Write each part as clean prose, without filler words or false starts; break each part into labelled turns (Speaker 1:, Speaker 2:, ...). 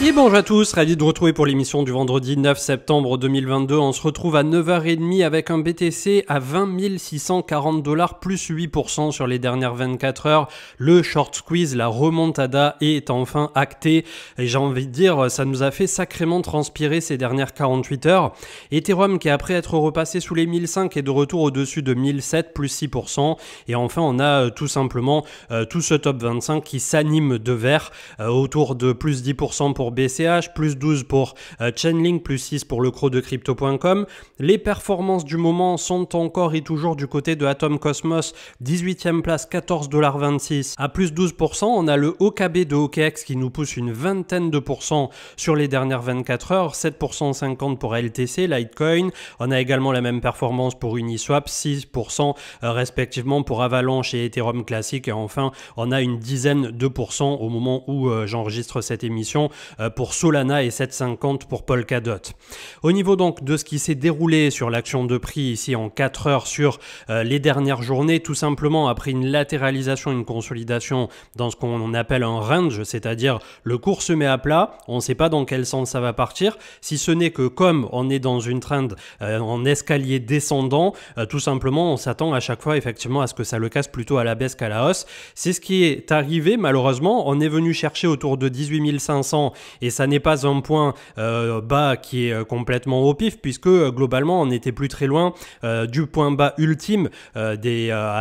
Speaker 1: Et bonjour à tous, ravi de vous retrouver pour l'émission du vendredi 9 septembre 2022. On se retrouve à 9h30 avec un BTC à 20 640 $, plus 8% sur les dernières 24 heures. Le short squeeze, la remontada est enfin actée. Et j'ai envie de dire, ça nous a fait sacrément transpirer ces dernières 48 heures. Ethereum qui après être repassé sous les 1005 est de retour au-dessus de 1007, plus 6%. Et enfin, on a tout simplement tout ce top 25 qui s'anime de vert autour de plus 10% pour BCH, plus 12 pour Chainlink, plus 6 pour le croc de crypto.com. Les performances du moment sont encore et toujours du côté de Atom Cosmos, 18e place, 14,26 $. À plus 12%, on a le OKB de OKX qui nous pousse une vingtaine de pourcents sur les dernières 24 heures, 7,50% pour LTC, Litecoin. On a également la même performance pour Uniswap, 6% respectivement pour Avalanche et Ethereum classique. Et enfin, on a une dizaine de pourcents au moment où j'enregistre cette émission pour Solana et 7,50 pour Polkadot. Au niveau donc de ce qui s'est déroulé sur l'action de prix ici en 4 heures sur les dernières journées, tout simplement après une latéralisation, une consolidation dans ce qu'on appelle un range, c'est-à-dire le cours se met à plat, on ne sait pas dans quel sens ça va partir, si ce n'est que comme on est dans une trend en escalier descendant, tout simplement on s'attend à chaque fois effectivement à ce que ça le casse plutôt à la baisse qu'à la hausse. C'est ce qui est arrivé malheureusement, on est venu chercher autour de 18 500 et ça n'est pas un point bas qui est complètement au pif puisque globalement on n'était plus très loin du point bas ultime à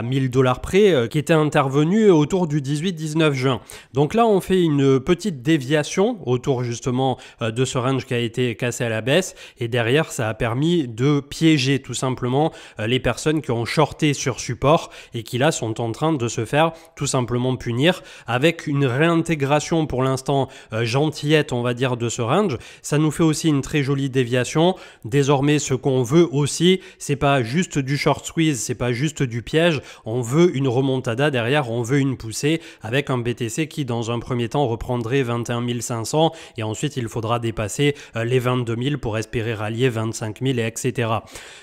Speaker 1: 1000 $ près qui était intervenu autour du 18-19 juin. Donc là on fait une petite déviation autour justement de ce range qui a été cassé à la baisse et derrière ça a permis de piéger tout simplement les personnes qui ont shorté sur support et qui là sont en train de se faire tout simplement punir avec une réintégration pour l'instant gentillette on va dire de ce range. Ça nous fait aussi une très jolie déviation. Désormais ce qu'on veut aussi c'est pas juste du short squeeze, c'est pas juste du piège, on veut une remontada derrière, on veut une poussée avec un BTC qui dans un premier temps reprendrait 21 500 et ensuite il faudra dépasser les 22 000 pour espérer rallier 25 000 et etc.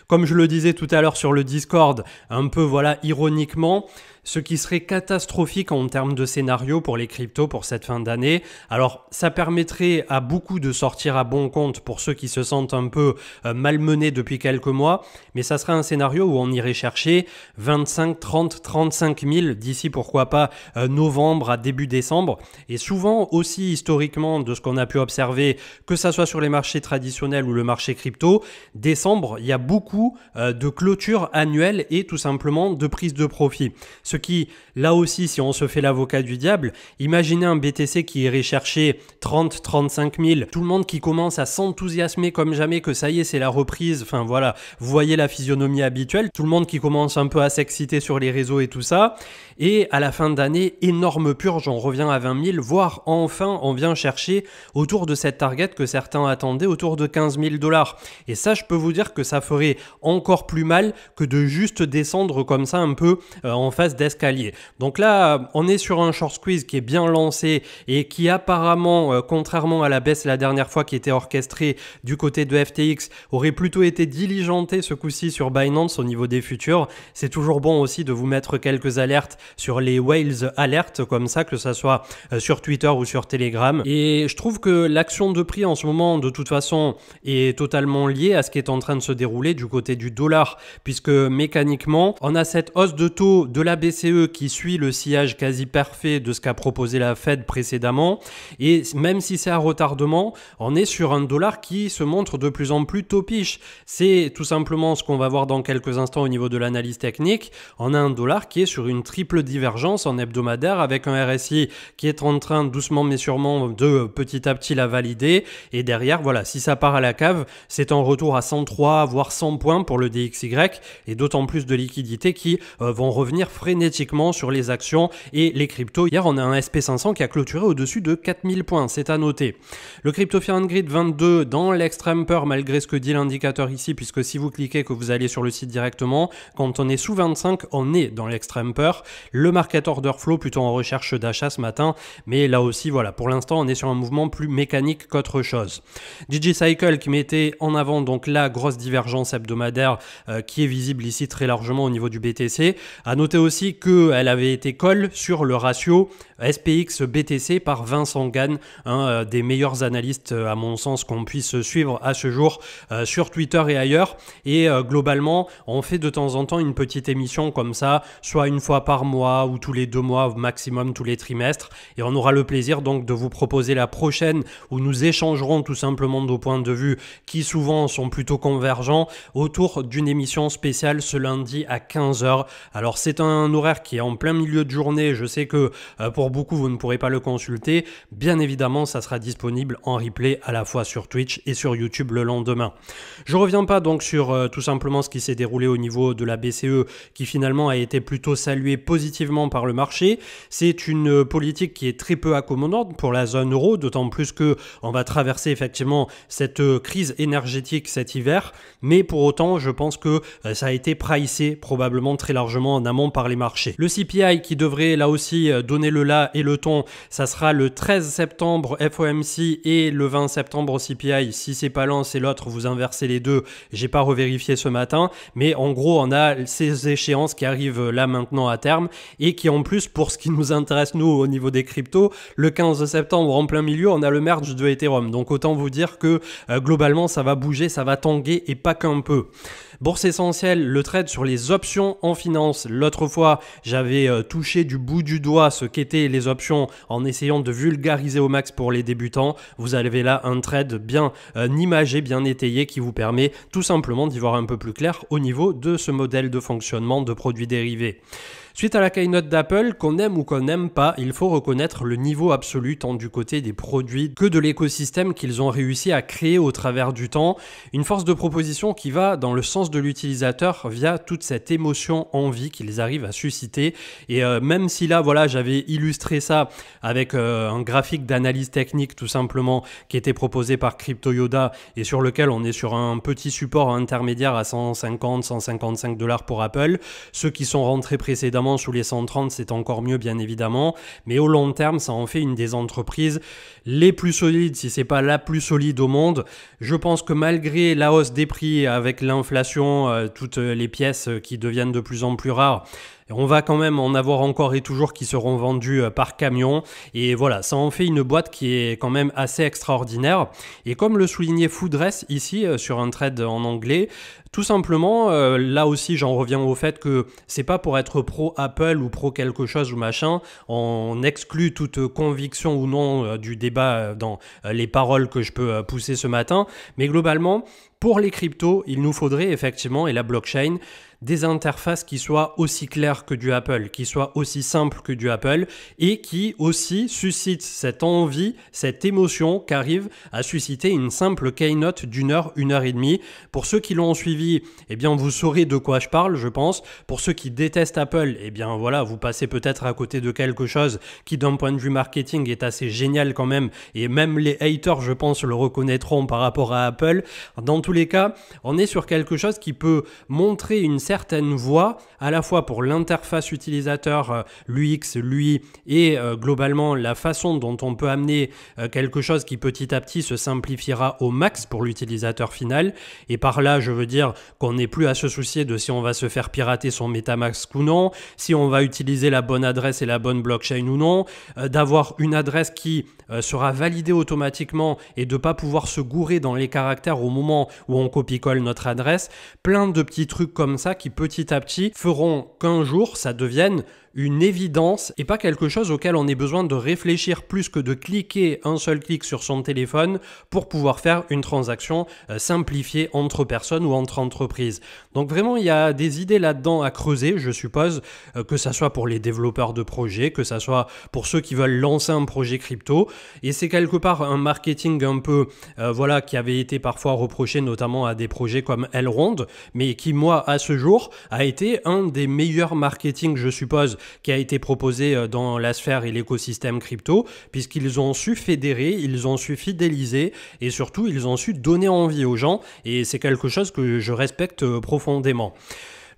Speaker 1: Comme je le disais tout à l'heure sur le Discord, un peu voilà ironiquement, ce qui serait catastrophique en termes de scénario pour les cryptos pour cette fin d'année. Alors, ça permettrait à beaucoup de sortir à bon compte pour ceux qui se sentent un peu malmenés depuis quelques mois, mais ça serait un scénario où on irait chercher 25, 30, 35 000 d'ici pourquoi pas novembre à début décembre. Et souvent aussi historiquement de ce qu'on a pu observer, que ça soit sur les marchés traditionnels ou le marché crypto, décembre, il y a beaucoup de clôtures annuelles et tout simplement de prise de profit. Ce qui, là aussi, si on se fait l'avocat du diable, imaginez un BTC qui irait chercher 30-35 000, tout le monde qui commence à s'enthousiasmer comme jamais que ça y est, c'est la reprise, enfin voilà, vous voyez la physionomie habituelle, tout le monde qui commence un peu à s'exciter sur les réseaux et tout ça, et à la fin d'année, énorme purge, on revient à 20 000, voire enfin, on vient chercher autour de cette target que certains attendaient, autour de 15 000 $. Et ça, je peux vous dire que ça ferait encore plus mal que de juste descendre comme ça un peu en phase d'escalier. Donc là, on est sur un short squeeze qui est bien lancé et qui apparemment, contrairement à la baisse la dernière fois qui était orchestrée du côté de FTX, aurait plutôt été diligenté ce coup-ci sur Binance au niveau des futurs. C'est toujours bon aussi de vous mettre quelques alertes sur les whales alertes comme ça, que ça soit sur Twitter ou sur Telegram. Et je trouve que l'action de prix en ce moment, de toute façon, est totalement liée à ce qui est en train de se dérouler du côté du dollar, puisque mécaniquement, on a cette hausse de taux de la BCE qui suit le sillage quasi parfait de ce qu'a proposé la Fed précédemment. Et même si c'est à retardement, on est sur un dollar qui se montre de plus en plus topiche. C'est tout simplement ce qu'on va voir dans quelques instants au niveau de l'analyse technique. On a un dollar qui est sur une triple divergence en hebdomadaire avec un RSI qui est en train doucement mais sûrement de petit à petit la valider. Et derrière, voilà, si ça part à la cave, c'est un retour à 103 voire 100 points pour le DXY et d'autant plus de liquidités qui vont revenir frénétiquement sur les actions et les cryptos. Hier, on a un SP500 qui a clôturé au-dessus de 4000 points, c'est à noter. Le Crypto Fear and Greed 22 dans l'extreme peur malgré ce que dit l'indicateur ici, puisque si vous cliquez que vous allez sur le site directement, quand on est sous 25, on est dans l'extreme peur. Le market order flow plutôt en recherche d'achat ce matin, mais là aussi, voilà, pour l'instant, on est sur un mouvement plus mécanique qu'autre chose. DigiCycle qui mettait en avant donc la grosse divergence hebdomadaire qui est visible ici très largement au niveau du BTC. À noter aussi qu'elle avait été call sur le ratio SPX BTC par Vincent Gann, un un des meilleurs analystes à mon sens qu'on puisse suivre à ce jour sur Twitter et ailleurs. Et globalement, on fait de temps en temps une petite émission comme ça, soit une fois par mois ou tous les 2 mois, maximum tous les trimestres. Et on aura le plaisir donc de vous proposer la prochaine où nous échangerons tout simplement nos points de vue qui souvent sont plutôt convergents autour d'une émission spéciale ce lundi à 15h. Alors c'est un horaire qui est en plein milieu de journée. Je sais que pour beaucoup vous ne pourrez pas le consulter. Bien évidemment, ça sera disponible en replay à la fois sur Twitch et sur YouTube le lendemain. Je reviens pas donc sur tout simplement ce qui s'est déroulé au niveau de la BCE qui finalement a été plutôt salué positivement par le marché. C'est une politique qui est très peu accommodante pour la zone euro, d'autant plus que on va traverser effectivement cette crise énergétique cet hiver, mais pour autant je pense que ça a été pricé probablement très largement en amont par les marchés. Le CPI qui devrait là aussi donner le la et le ton, ça sera le 13 septembre FOMC et le 20 septembre CPI. Si c'est pas l'un c'est l'autre, vous inversez les deux. J'ai pas revérifié ce matin, mais en gros on a ces échéances qui arrivent là maintenant à terme et qui en plus pour ce qui nous intéresse nous au niveau des cryptos, le 15 septembre en plein milieu on a le merge de Ethereum. Donc autant vous dire que globalement ça va bouger, ça va tanguer et pas qu'un peu. Bourse Essentielle, le trade sur les options en finance. L'autre fois, j'avais touché du bout du doigt ce qu'étaient les options en essayant de vulgariser au max pour les débutants. Vous avez là un trade bien imagé, bien étayé qui vous permet tout simplement d'y voir un peu plus clair au niveau de ce modèle de fonctionnement de produits dérivés. Suite à la keynote d'Apple, qu'on aime ou qu'on n'aime pas, il faut reconnaître le niveau absolu tant du côté des produits que de l'écosystème qu'ils ont réussi à créer au travers du temps. Une force de proposition qui va dans le sens de l'utilisateur via toute cette émotion, envie qu'ils arrivent à susciter. Et même si là, voilà, j'avais illustré ça avec un graphique d'analyse technique tout simplement qui était proposé par Crypto Yoda et sur lequel on est sur un petit support intermédiaire à 150-155 $ pour Apple. Ceux qui sont rentrés précédemment sous les 130, c'est encore mieux bien évidemment, mais au long terme, ça en fait une des entreprises les plus solides, si c'est pas la plus solide au monde. Je pense que malgré la hausse des prix avec l'inflation, toutes les pièces qui deviennent de plus en plus rares, on va quand même en avoir encore et toujours qui seront vendus par camion. Et voilà, ça en fait une boîte qui est quand même assez extraordinaire. Et comme le soulignait Foodress ici sur un trade en anglais, tout simplement, là aussi j'en reviens au fait que c'est pas pour être pro Apple ou pro quelque chose ou machin, on exclut toute conviction ou non du débat dans les paroles que je peux pousser ce matin, mais globalement, pour les cryptos, il nous faudrait effectivement, et la blockchain, des interfaces qui soient aussi claires que du Apple, qui soient aussi simples que du Apple et qui aussi suscitent cette envie, cette émotion qu'arrive à susciter une simple keynote d'1 heure, 1 heure et demie. Pour ceux qui l'ont suivi, eh bien vous saurez de quoi je parle, je pense. Pour ceux qui détestent Apple, eh bien voilà, vous passez peut-être à côté de quelque chose qui d'un point de vue marketing est assez génial quand même et même les haters, je pense, le reconnaîtront par rapport à Apple. Dans tous les cas, on est sur quelque chose qui peut montrer une certaine voie, à la fois pour l'interface utilisateur, l'UX, l'UI et globalement la façon dont on peut amener quelque chose qui petit à petit se simplifiera au max pour l'utilisateur final. Et par là, je veux dire qu'on n'est plus à se soucier de si on va se faire pirater son MetaMask ou non, si on va utiliser la bonne adresse et la bonne blockchain ou non, d'avoir une adresse qui sera validée automatiquement et de ne pas pouvoir se gourer dans les caractères au moment où on copie-colle notre adresse. Plein de petits trucs comme ça qui petit à petit feront qu'un jour ça devienne une évidence et pas quelque chose auquel on ait besoin de réfléchir plus que de cliquer un seul clic sur son téléphone pour pouvoir faire une transaction simplifiée entre personnes ou entre entreprises. Donc vraiment, il y a des idées là-dedans à creuser, je suppose, que ça soit pour les développeurs de projets, que ça soit pour ceux qui veulent lancer un projet crypto. Et c'est quelque part un marketing un peu, voilà, qui avait été parfois reproché notamment à des projets comme Elrond, mais qui, moi, à ce jour, a été un des meilleurs marketing, je suppose, qui a été proposé dans la sphère et l'écosystème crypto, puisqu'ils ont su fédérer, ils ont su fidéliser et surtout ils ont su donner envie aux gens et c'est quelque chose que je respecte profondément.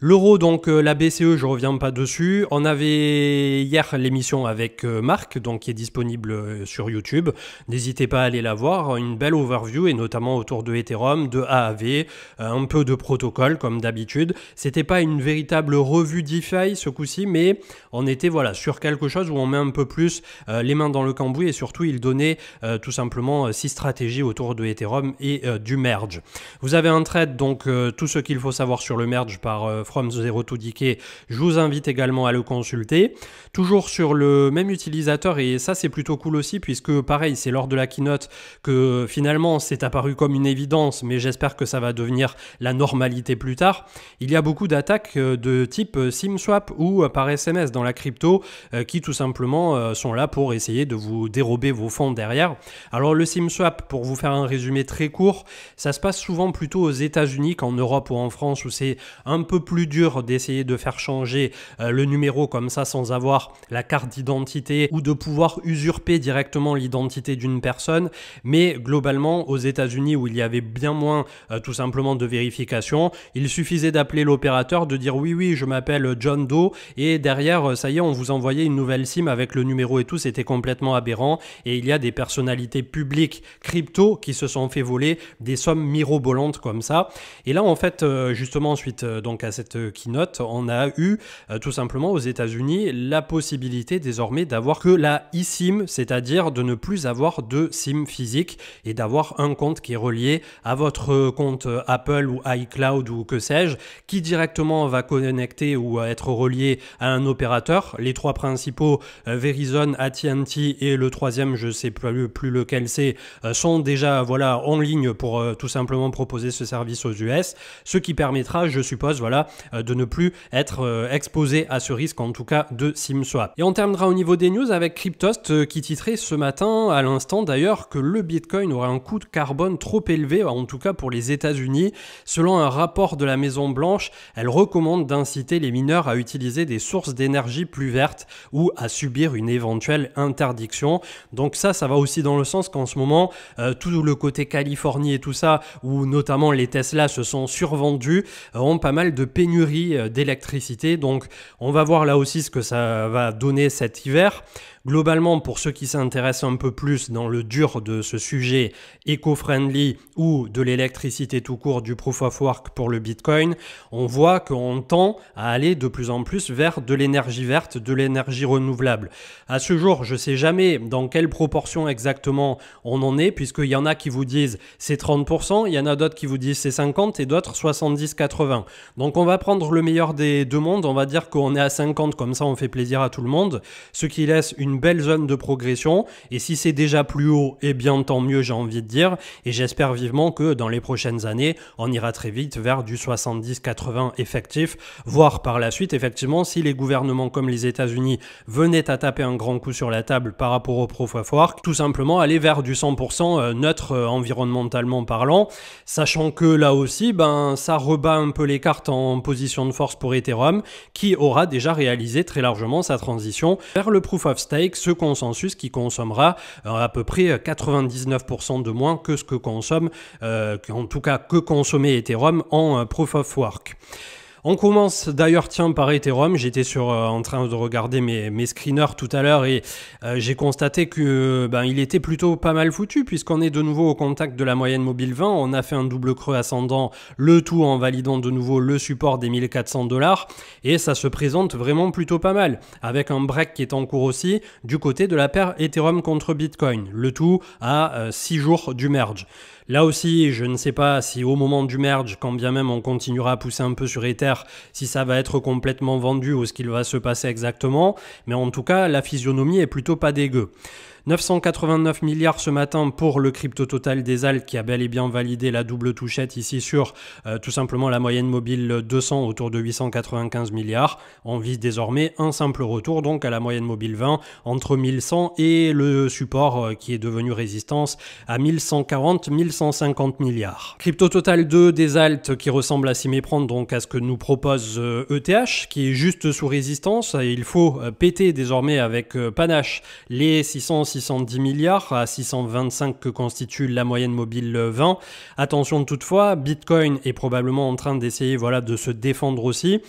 Speaker 1: L'euro, donc la BCE, je reviens pas dessus. On avait hier l'émission avec Marc, donc qui est disponible sur YouTube. N'hésitez pas à aller la voir. Une belle overview et notamment autour de Ethereum, de A à V, un peu de protocole comme d'habitude. C'était pas une véritable revue DeFi ce coup-ci, mais on était voilà sur quelque chose où on met un peu plus les mains dans le cambouis et surtout il donnait tout simplement 6 stratégies autour de Ethereum et du merge. Vous avez un thread, donc tout ce qu'il faut savoir sur le merge par From Zero to Decay, je vous invite également à le consulter. Toujours sur le même utilisateur et ça c'est plutôt cool aussi puisque pareil c'est lors de la keynote que finalement c'est apparu comme une évidence mais j'espère que ça va devenir la normalité plus tard. Il y a beaucoup d'attaques de type SIM swap ou par SMS dans la crypto qui tout simplement sont là pour essayer de vous dérober vos fonds derrière. Alors le SIM swap, pour vous faire un résumé très court, ça se passe souvent plutôt aux États-Unis qu'en Europe ou en France où c'est un peu plus dur d'essayer de faire changer le numéro comme ça sans avoir la carte d'identité ou de pouvoir usurper directement l'identité d'une personne. Mais globalement, aux États-Unis où il y avait bien moins tout simplement de vérification, il suffisait d'appeler l'opérateur, de dire oui, je m'appelle John Doe et derrière, ça y est, on vous envoyait une nouvelle SIM avec le numéro et tout, c'était complètement aberrant et il y a des personnalités publiques crypto qui se sont fait voler des sommes mirobolantes comme ça. Et là, en fait, justement, suite donc à cette keynote, on a eu tout simplement aux États-Unis la possibilité désormais d'avoir que la eSIM, c'est-à-dire de ne plus avoir de SIM physique et d'avoir un compte qui est relié à votre compte Apple ou iCloud ou que sais-je, qui directement va connecter ou être relié à un opérateur. Les trois principaux, Verizon, AT&T et le troisième, je ne sais plus lequel c'est, sont déjà voilà, en ligne pour tout simplement proposer ce service aux US, ce qui permettra, je suppose, voilà, de ne plus être exposé à ce risque, en tout cas de SIM swap. Et on terminera au niveau des news avec Cryptost qui titrait ce matin, à l'instant d'ailleurs, que le Bitcoin aurait un coût de carbone trop élevé, en tout cas pour les États-Unis. Selon un rapport de la Maison Blanche, elle recommande d'inciter les mineurs à utiliser des sources d'énergie plus vertes ou à subir une éventuelle interdiction. Donc ça va aussi dans le sens qu'en ce moment, tout le côté Californie et tout ça, où notamment les Tesla se sont survendus, ont pas mal de pénuries d'électricité. Donc on va voir là aussi ce que ça va donner cet hiver. Globalement, pour ceux qui s'intéressent un peu plus dans le dur de ce sujet éco-friendly ou de l'électricité tout court du proof of work pour le Bitcoin, on voit qu'on tend à aller de plus en plus vers de l'énergie verte, de l'énergie renouvelable. À ce jour, je ne sais jamais dans quelle proportion exactement on en est, puisqu'il y en a qui vous disent c'est 30%, il y en a d'autres qui vous disent c'est 50% et d'autres 70-80%. Donc on va prendre le meilleur des deux mondes, on va dire qu'on est à 50%, comme ça on fait plaisir à tout le monde, ce qui laisse une belle zone de progression et si c'est déjà plus haut, eh bien tant mieux j'ai envie de dire et j'espère vivement que dans les prochaines années, on ira très vite vers du 70-80 effectif, voire par la suite effectivement si les gouvernements comme les États-Unis venaient à taper un grand coup sur la table par rapport au proof of work, tout simplement aller vers du 100% neutre environnementalement parlant, sachant que là aussi ça rebat un peu les cartes en position de force pour Ethereum qui aura déjà réalisé très largement sa transition vers le proof of stake, ce consensus qui consommera à peu près 99% de moins que ce que consomme, en tout cas que consommait Ethereum en proof of work. On commence d'ailleurs par Ethereum, j'étais en train de regarder mes screeners tout à l'heure et j'ai constaté que il était plutôt pas mal foutu puisqu'on est de nouveau au contact de la moyenne mobile 20, on a fait un double creux ascendant, le tout en validant de nouveau le support des 1400$ et ça se présente vraiment plutôt pas mal avec un break qui est en cours aussi du côté de la paire Ethereum contre Bitcoin, le tout à 6 jours du merge. Là aussi, je ne sais pas si au moment du merge, quand bien même on continuera à pousser un peu sur Ether, si ça va être complètement vendu ou ce qu'il va se passer exactement. Mais en tout cas, la physionomie est plutôt pas dégueu. 989 milliards ce matin pour le crypto total des Alt qui a bel et bien validé la double touchette ici sur tout simplement la moyenne mobile 200 autour de 895 milliards. On vise désormais un simple retour donc à la moyenne mobile 20 entre 1100 et le support qui est devenu résistance à 1140-1150 milliards. Crypto total 2 des Alt qui ressemble à s'y méprendre donc à ce que nous propose ETH qui est juste sous résistance. Il faut péter désormais avec panache les 600 610 milliards à 625 que constitue la moyenne mobile 20. Attention toutefois, Bitcoin est probablement en train d'essayer de se défendre aussi,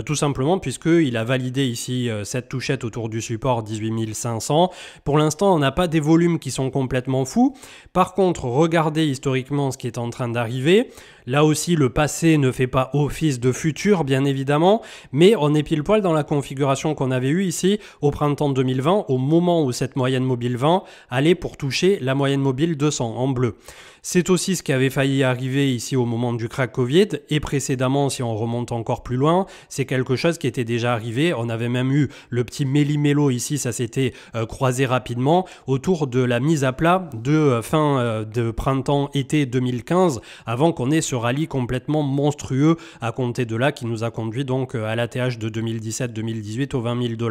Speaker 1: tout simplement puisqu'il a validé ici cette touchette autour du support 18 500. Pour l'instant, on n'a pas des volumes qui sont complètement fous. Par contre, regardez historiquement ce qui est en train d'arriver. Là aussi, le passé ne fait pas office de futur, bien évidemment, mais on est pile poil dans la configuration qu'on avait eue ici au printemps 2020, au moment où cette moyenne mobile 20 allait pour toucher la moyenne mobile 200 en bleu. C'est aussi ce qui avait failli arriver ici au moment du crack Covid et précédemment, si on remonte encore plus loin, c'est quelque chose qui était déjà arrivé. On avait même eu le petit méli-mélo ici, ça s'était croisé rapidement autour de la mise à plat de fin de printemps-été 2015 avant qu'on ait ce rallye complètement monstrueux à compter de là qui nous a conduit donc à l'ATH de 2017-2018 aux 20 000 $.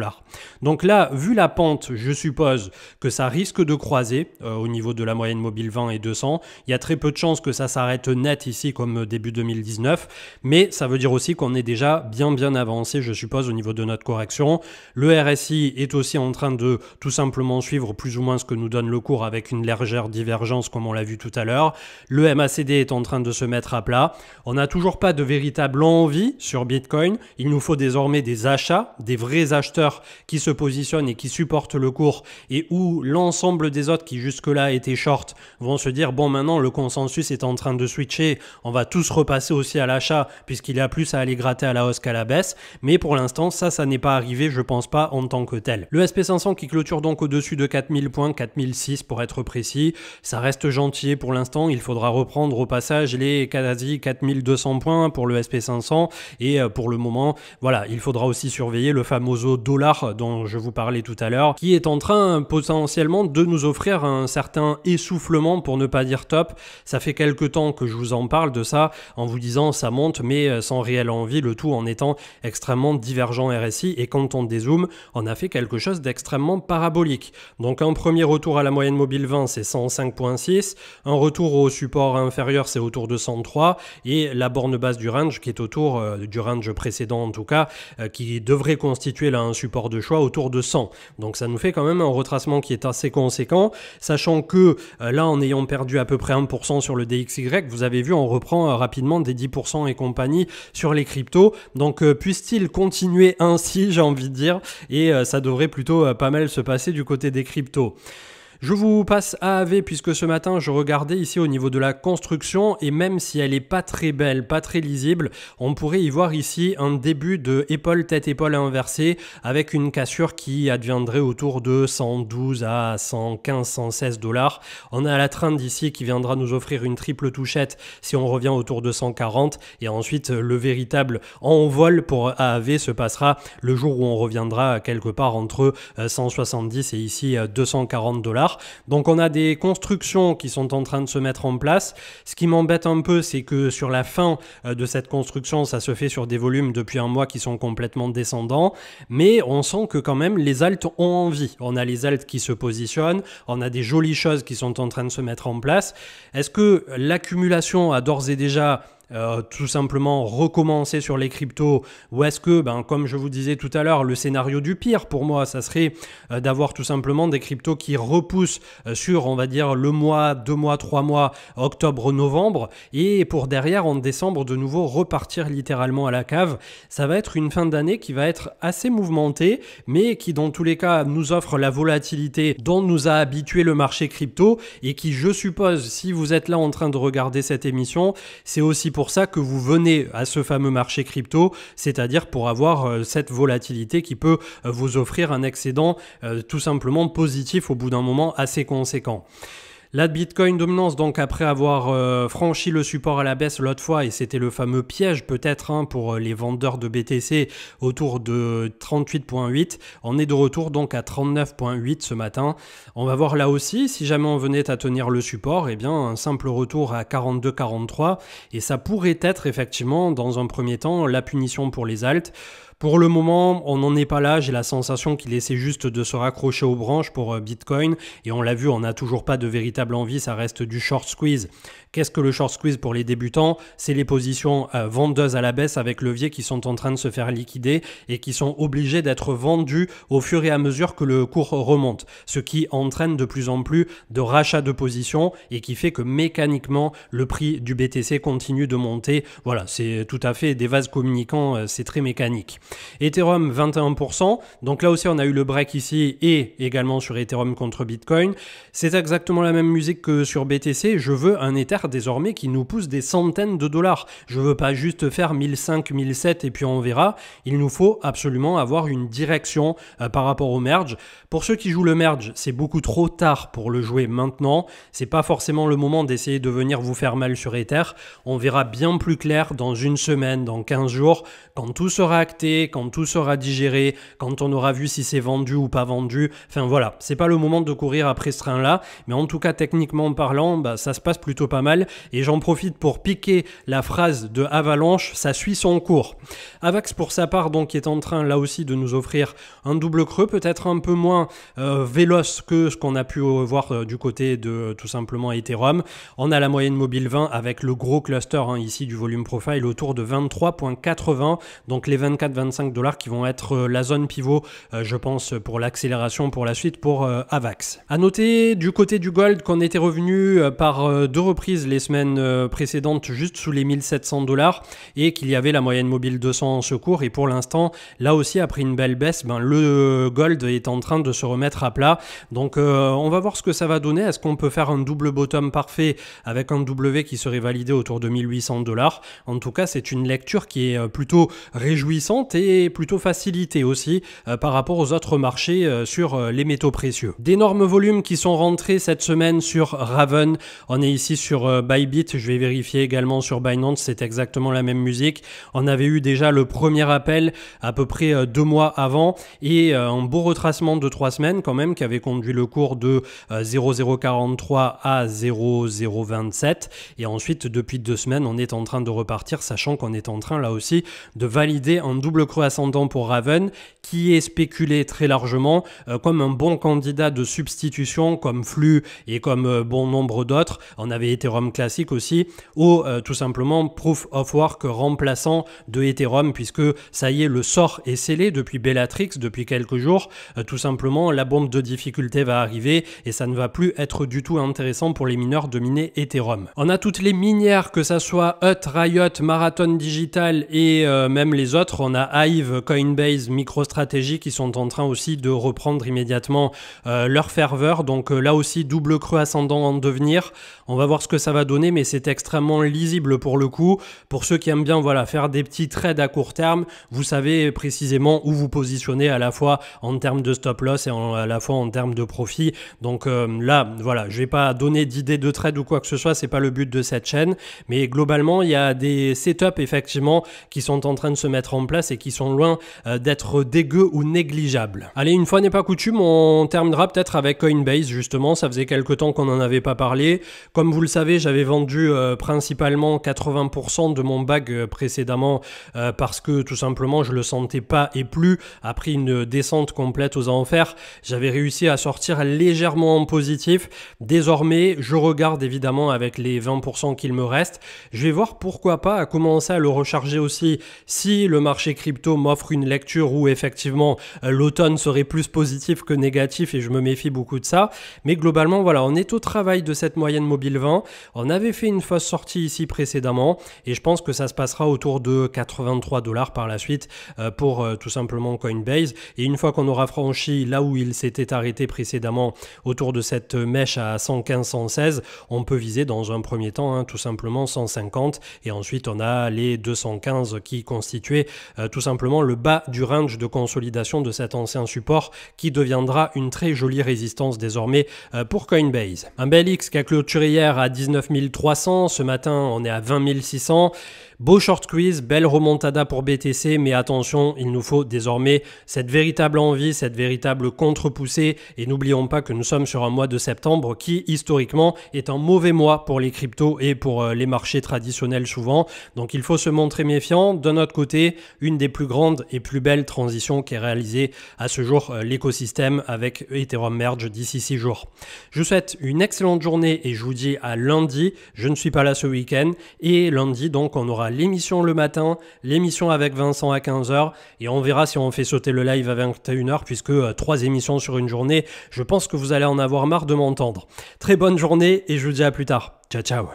Speaker 1: Donc là, vu la pente, je suppose que ça risque de croiser au niveau de la moyenne mobile 20 et 200. Il y a très peu de chances que ça s'arrête net ici comme début 2019, mais ça veut dire aussi qu'on est déjà bien avancé, je suppose, au niveau de notre correction. Le RSI est aussi en train de tout simplement suivre plus ou moins ce que nous donne le cours avec une légère divergence comme on l'a vu tout à l'heure. Le MACD est en train de se mettre à plat. On n'a toujours pas de véritable envie sur Bitcoin. Il nous faut désormais des achats, des vrais acheteurs qui se positionnent et qui supportent le cours et où l'ensemble des autres qui jusque-là étaient short vont se dire bon, maintenant le consensus est en train de switcher, on va tous repasser aussi à l'achat puisqu'il y a plus à aller gratter à la hausse qu'à la baisse, mais pour l'instant ça n'est pas arrivé, je pense pas en tant que tel. Le SP500 qui clôture donc au-dessus de 4000 points, 4006 pour être précis, ça reste gentil pour l'instant, il faudra reprendre au passage les quasi 4200 points pour le SP500 et pour le moment, voilà, il faudra aussi surveiller le fameux dollar dont je vous parlais tout à l'heure, qui est en train potentiellement de nous offrir un certain essoufflement pour ne pas dire top. Ça fait quelques temps que je vous en parle de ça en vous disant ça monte mais sans réelle envie, le tout en étant extrêmement divergent RSI et quand on dézoome, on a fait quelque chose d'extrêmement parabolique. Donc un premier retour à la moyenne mobile 20 c'est 105.6, un retour au support inférieur c'est autour de 103 et la borne basse du range qui est autour du range précédent en tout cas, qui devrait constituer là un support de choix autour de 100. Donc ça nous fait quand même un retracement qui est assez conséquent, sachant que là en ayant perdu à peu près 1% sur le DXY, vous avez vu on reprend rapidement des 10% et compagnie sur les cryptos, donc puisse-t-il continuer ainsi, j'ai envie de dire, et ça devrait plutôt pas mal se passer du côté des cryptos. Je vous passe AAV puisque ce matin je regardais ici au niveau de la construction et même si elle n'est pas très belle, pas très lisible, on pourrait y voir ici un début de épaule tête-épaule inversée avec une cassure qui adviendrait autour de 112 à 115, 116 $. On a la trend ici qui viendra nous offrir une triple touchette si on revient autour de 140 et ensuite le véritable envol pour AAV se passera le jour où on reviendra quelque part entre 170 et ici 240 $. Donc on a des constructions qui sont en train de se mettre en place. Ce qui m'embête un peu, c'est que sur la fin de cette construction, ça se fait sur des volumes depuis un mois qui sont complètement descendants. Mais on sent que quand même les alts ont envie. On a les alts qui se positionnent, on a des jolies choses qui sont en train de se mettre en place. Est-ce que l'accumulation a d'ores et déjà tout simplement recommencer sur les cryptos ou est-ce que, comme je vous disais tout à l'heure, le scénario du pire pour moi, ça serait d'avoir tout simplement des cryptos qui repoussent sur, on va dire, le mois, 2 mois, 3 mois, octobre, novembre et pour derrière, en décembre, de nouveau repartir littéralement à la cave. Ça va être une fin d'année qui va être assez mouvementée, mais qui dans tous les cas nous offre la volatilité dont nous a habitué le marché crypto et qui, je suppose, si vous êtes là en train de regarder cette émission, c'est aussi pour ça que vous venez à ce fameux marché crypto, c'est-à-dire pour avoir cette volatilité qui peut vous offrir un excédent tout simplement positif au bout d'un moment assez conséquent. La Bitcoin dominance, donc après avoir franchi le support à la baisse l'autre fois, et c'était le fameux piège peut-être pour les vendeurs de BTC autour de 38.8, on est de retour donc à 39.8 ce matin. On va voir là aussi, si jamais on venait à tenir le support, eh bien un simple retour à 42-43, et ça pourrait être effectivement dans un premier temps la punition pour les alts. Pour le moment, on n'en est pas là. J'ai la sensation qu'il essaie juste de se raccrocher aux branches pour Bitcoin. Et on l'a vu, on n'a toujours pas de véritable envie. Ça reste du short squeeze. Qu'est-ce que le short squeeze pour les débutants? C'est les positions vendeuses à la baisse avec levier qui sont en train de se faire liquider et qui sont obligées d'être vendues au fur et à mesure que le cours remonte. Ce qui entraîne de plus en plus de rachats de positions et qui fait que mécaniquement, le prix du BTC continue de monter. Voilà, c'est tout à fait des vases communicants, c'est très mécanique. Ethereum 21%, donc là aussi on a eu le break ici et également sur Ethereum contre Bitcoin. C'est exactement la même musique que sur BTC. Je veux un Ether désormais qui nous pousse des centaines de dollars. Je veux pas juste faire 1005, 1007 et puis on verra. Il nous faut absolument avoir une direction par rapport au merge. Pour ceux qui jouent le merge, c'est beaucoup trop tard pour le jouer maintenant. C'est pas forcément le moment d'essayer de venir vous faire mal sur Ether. On verra bien plus clair dans une semaine, dans 15 jours, quand tout sera acté, quand tout sera digéré, quand on aura vu si c'est vendu ou pas vendu. Enfin voilà, c'est pas le moment de courir après ce train-là, mais en tout cas techniquement parlant, ça se passe plutôt pas mal et j'en profite pour piquer la phrase de Avalanche, ça suit son cours. Avax pour sa part donc est en train là aussi de nous offrir un double creux, peut-être un peu moins véloce que ce qu'on a pu voir du côté de tout simplement Ethereum. On a la moyenne mobile 20 avec le gros cluster ici du volume profile autour de 23,80, donc les 24-25 $ qui vont être la zone pivot je pense pour l'accélération pour la suite pour Avax. À noter du côté du gold qu'on était revenu par deux reprises les semaines précédentes juste sous les 1700 $ et qu'il y avait la moyenne mobile 200 en secours et pour l'instant là aussi après une belle baisse le gold est en train de se remettre à plat donc on va voir ce que ça va donner. Est-ce qu'on peut faire un double bottom parfait avec un W qui serait validé autour de 1800 $? En tout cas c'est une lecture qui est plutôt réjouissante et plutôt facilitée aussi par rapport aux autres marchés sur les métaux précieux. D'énormes volumes qui sont rentrés cette semaine sur Raven. On est ici sur Bybit, je vais vérifier également sur Binance, c'est exactement la même musique. On avait eu déjà le premier appel à peu près 2 mois avant et un beau retracement de 3 semaines quand même qui avait conduit le cours de 0,043 à 0,027 et ensuite depuis 2 semaines on est en train de repartir sachant qu'on est en train là aussi de valider un double creux ascendant pour Raven qui est spéculé très largement comme un bon candidat de substitution comme Flux et comme bon nombre d'autres. On avait Ethereum classique aussi ou tout simplement Proof of Work remplaçant de Ethereum puisque ça y est le sort est scellé depuis Bellatrix depuis quelques jours. Tout simplement la bombe de difficulté va arriver et ça ne va plus être du tout intéressant pour les mineurs de miner Ethereum. On a toutes les minières que ça soit Hut, Riot, Marathon Digital et même les autres. On a Hive, Coinbase, MicroStrategy qui sont en train aussi de reprendre immédiatement leur ferveur. Donc là aussi double creux ascendant en devenir. On va voir ce que ça va donner mais c'est extrêmement lisible pour le coup. Pour ceux qui aiment bien faire des petits trades à court terme, vous savez précisément où vous positionnez à la fois en termes de stop loss et à la fois en termes de profit. Donc là voilà, je vais pas donner d'idée de trade ou quoi que ce soit, c'est pas le but de cette chaîne, mais globalement il y a des setups effectivement qui sont en train de se mettre en place et qui sont loin d'être dégueux ou négligeables. Allez, une fois n'est pas coutume, on terminera peut-être avec Coinbase justement, ça faisait quelques temps qu'on n'en avait pas parlé. Comme vous le savez, j'avais vendu principalement 80% de mon bag précédemment parce que tout simplement je le sentais pas et plus après une descente complète aux enfers. J'avais réussi à sortir légèrement en positif. Désormais, je regarde évidemment avec les 20% qu'il me reste. Je vais voir pourquoi pas à commencer à le recharger aussi si le marché crypto m'offre une lecture où effectivement l'automne serait plus positif que négatif et je me méfie beaucoup de ça. Mais globalement, voilà, on est au travail de cette moyenne mobile 20. On avait fait une fausse sortie ici précédemment et je pense que ça se passera autour de 83 $ par la suite pour tout simplement Coinbase. Et une fois qu'on aura franchi là où il s'était arrêté précédemment autour de cette mèche à 115-116, on peut viser dans un premier temps tout simplement 150 et ensuite on a les 215 qui constituaient tout simplement le bas du range de consolidation de cet ancien support qui deviendra une très jolie résistance désormais pour Coinbase. Un bel X qui a clôturé hier à 19 300, ce matin on est à 20 600. Beau short squeeze, belle remontada pour BTC, mais attention, il nous faut désormais cette véritable envie, cette véritable contre-poussée. Et n'oublions pas que nous sommes sur un mois de septembre qui, historiquement, est un mauvais mois pour les cryptos et pour les marchés traditionnels souvent. Donc il faut se montrer méfiant. De notre côté, une des plus grandes et plus belles transitions qu'ait réalisé à ce jour l'écosystème avec Ethereum Merge d'ici 6 jours. Je vous souhaite une excellente journée et je vous dis à lundi. Je ne suis pas là ce week-end et lundi donc on aura l'émission le matin, l'émission avec Vincent à 15h et on verra si on fait sauter le live à 21h puisque 3 émissions sur une journée, je pense que vous allez en avoir marre de m'entendre. Très bonne journée et je vous dis à plus tard. Ciao ciao.